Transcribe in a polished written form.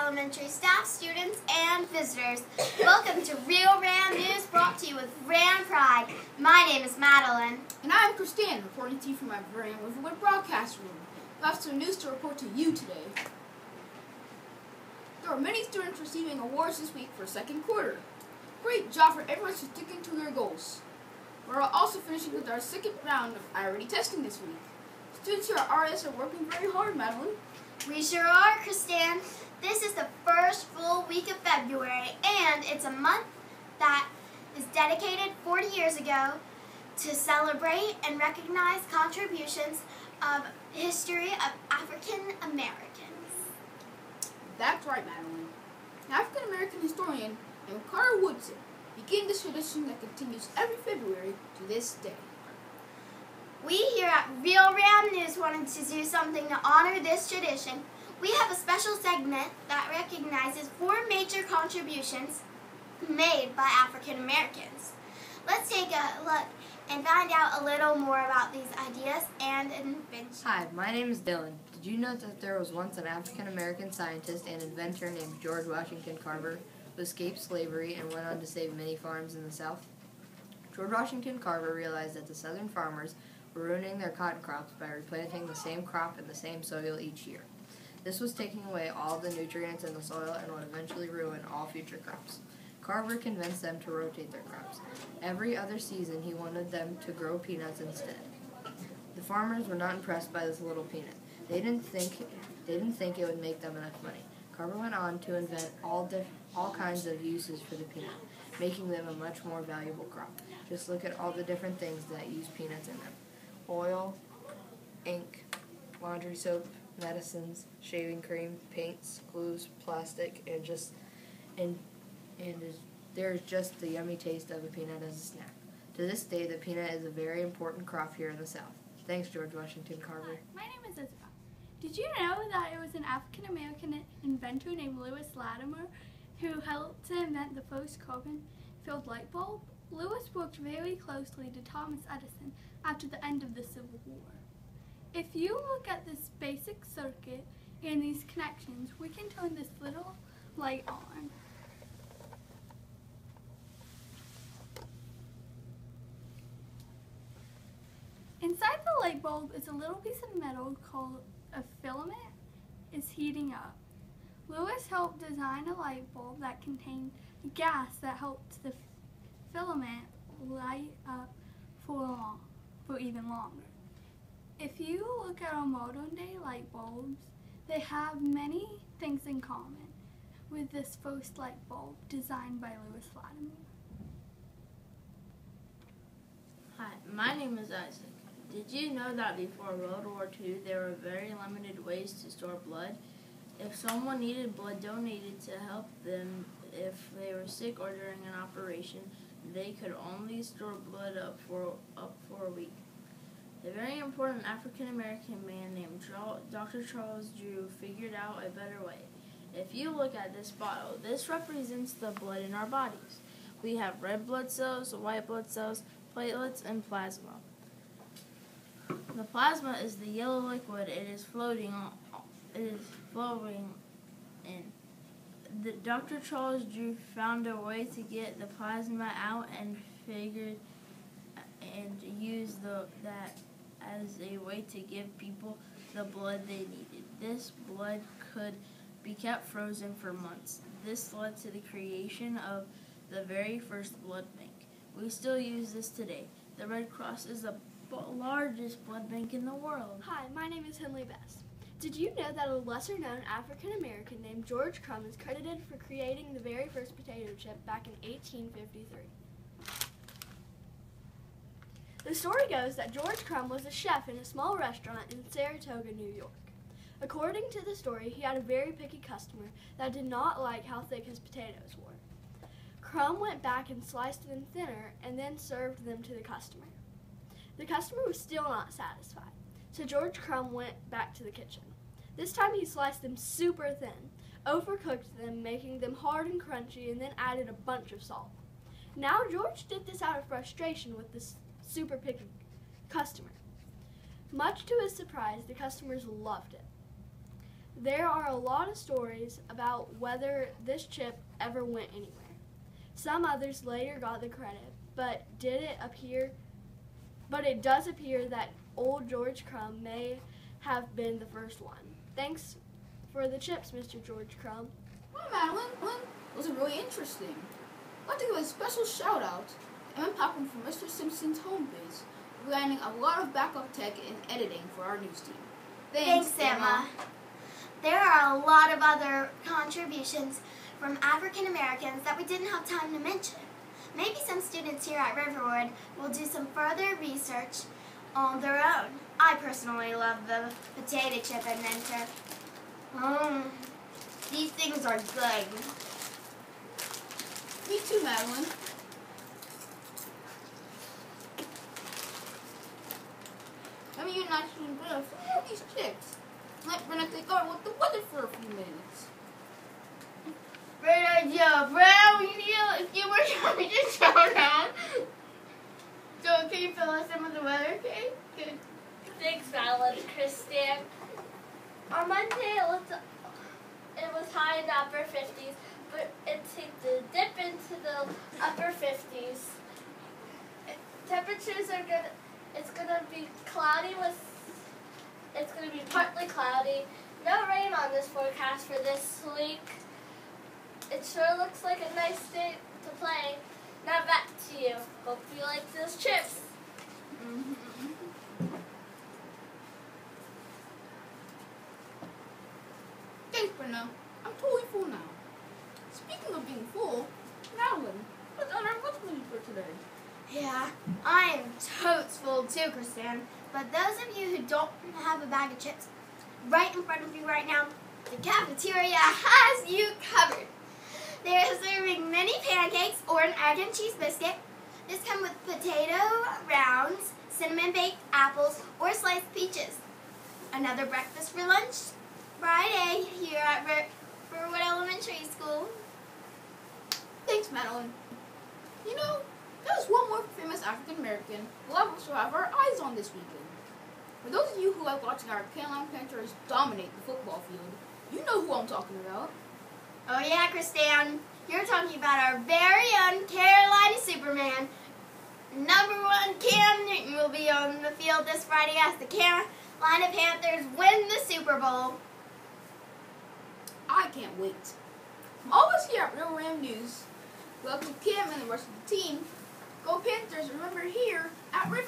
elementary staff, students, and visitors. Welcome to Real Ram News, brought to you with Ram Pride. My name is Madeline. And I'm Christine, reporting to you from my Ram Riverwood broadcast room. I have some news to report to you today. There are many students receiving awards this week for second quarter. Great job for everyone who's sticking to their goals. We're also finishing with our second round of IRD testing this week. Students here at RS are working very hard, Madeline. We sure are, Christine. This is the first full week of February, and it's a month that is dedicated 40 years ago to celebrate and recognize contributions of history of African Americans. That's right, Madeline. An African American historian named Carter Woodson began this tradition that continues every February to this day. We here at Real Ram News wanted to do something to honor this tradition. We have a special segment that recognizes 4 major contributions made by African Americans. Let's take a look and find out a little more about these ideas and inventions. Hi, my name is Dylan. Did you know that there was once an African American scientist and inventor named George Washington Carver who escaped slavery and went on to save many farms in the South? George Washington Carver realized that the Southern farmers were ruining their cotton crops by replanting the same crop in the same soil each year. This was taking away all the nutrients in the soil and would eventually ruin all future crops. Carver convinced them to rotate their crops. Every other season, he wanted them to grow peanuts instead. The farmers were not impressed by this little peanut. They didn't think it would make them enough money. Carver went on to invent all kinds of uses for the peanut, making them a much more valuable crop. Just look at all the different things that use peanuts in them: oil, ink, laundry soap, medicines, shaving cream, paints, glues, plastic, and there's just the yummy taste of a peanut as a snack. To this day, the peanut is a very important crop here in the South. Thanks, George Washington Carver. Hi, my name is Isabel. Did you know that it was an African-American inventor named Lewis Latimer who helped to invent the first carbon-filled light bulb? Lewis worked very closely to Thomas Edison after the end of the Civil War. If you look at this basic circuit and these connections, we can turn this little light on. Inside the light bulb is a little piece of metal called a filament is heating up. Lewis helped design a light bulb that contained gas that helped the filament light up for even longer. If you look at our modern day light bulbs, they have many things in common with this first light bulb designed by Lewis Latimer. Hi, my name is Isaac. Did you know that before World War II there were very limited ways to store blood? If someone needed blood donated to help them if they were sick or during an operation, they could only store blood up for a week. A very important African American man named Dr. Charles Drew figured out a better way. If you look at this bottle, this represents the blood in our bodies. We have red blood cells, white blood cells, platelets, and plasma. The plasma is the yellow liquid it is flowing in. Dr. Charles Drew found a way to get the plasma out and used that as a way to give people the blood they needed. This blood could be kept frozen for months. This led to the creation of the very first blood bank. We still use this today. The Red Cross is the largest blood bank in the world. Hi, my name is Henley Best. Did you know that a lesser-known African-American named George Crumb is credited for creating the very first potato chip back in 1853? The story goes that George Crumb was a chef in a small restaurant in Saratoga, New York. According to the story, he had a very picky customer that did not like how thick his potatoes were. Crumb went back and sliced them thinner and then served them to the customer. The customer was still not satisfied, so George Crumb went back to the kitchen. This time he sliced them super thin, overcooked them, making them hard and crunchy, and then added a bunch of salt. Now George did this out of frustration with this super picky customer. Much to his surprise, the customers loved it. There are a lot of stories about whether this chip ever went anywhere. Some others later got the credit, but it does appear that old George Crumb may have been the first one. Thanks for the chips, Mr. George Crumb. Well, Madeline, those are really interesting. I'd like to give a special shout out to Emma Popham from Mr. Simpson's home base, providing a lot of backup tech and editing for our news team. Thanks, Emma. There are a lot of other contributions from African Americans that we didn't have time to mention. Maybe some students here at Riverwood will do some further research on their own. I personally love the potato chip inventor. These things are good. Me too, Madeline. Let me actually enjoy a few of these chips. Let Brenna take over with the weather for a few minutes. Great idea, Brown. If you were trying to show down. So can you fill us in with the weather, okay? Good. Thanks, Madeline. Kristen. On Monday, it was high in the upper 50s, but it seemed to dip into the upper 50s. Temperatures are good. It's gonna be cloudy it's gonna be partly cloudy. No rain on this forecast for this week. It sure looks like a nice day to play. Now back to you. Hope you like those chips. Thanks, Brenna. I'm totally full now. Speaking of being full, Madeline, what's on our lunch menu for today? Yeah, I am totes full too, Kristen. But those of you who don't have a bag of chips right in front of you right now, the cafeteria has you covered. They are serving mini pancakes or an egg and cheese biscuit. This comes with potato rounds, cinnamon baked apples, or sliced peaches. Another breakfast for lunch Friday here at Riverwood Elementary School. Thanks, Madeline. You know, there's one more famous African American we'll also have our eyes on this weekend. For those of you who like watching our Carolina Panthers dominate the football field, you know who I'm talking about. Oh yeah, Kristen, you're talking about our very own Carolina Superman. #1 Cam Newton will be on the field this Friday as the Carolina Panthers win the Super Bowl. I can't wait. From all of us here at Real Ram News, welcome Cam and the rest of the team. Go Panthers, remember here at River.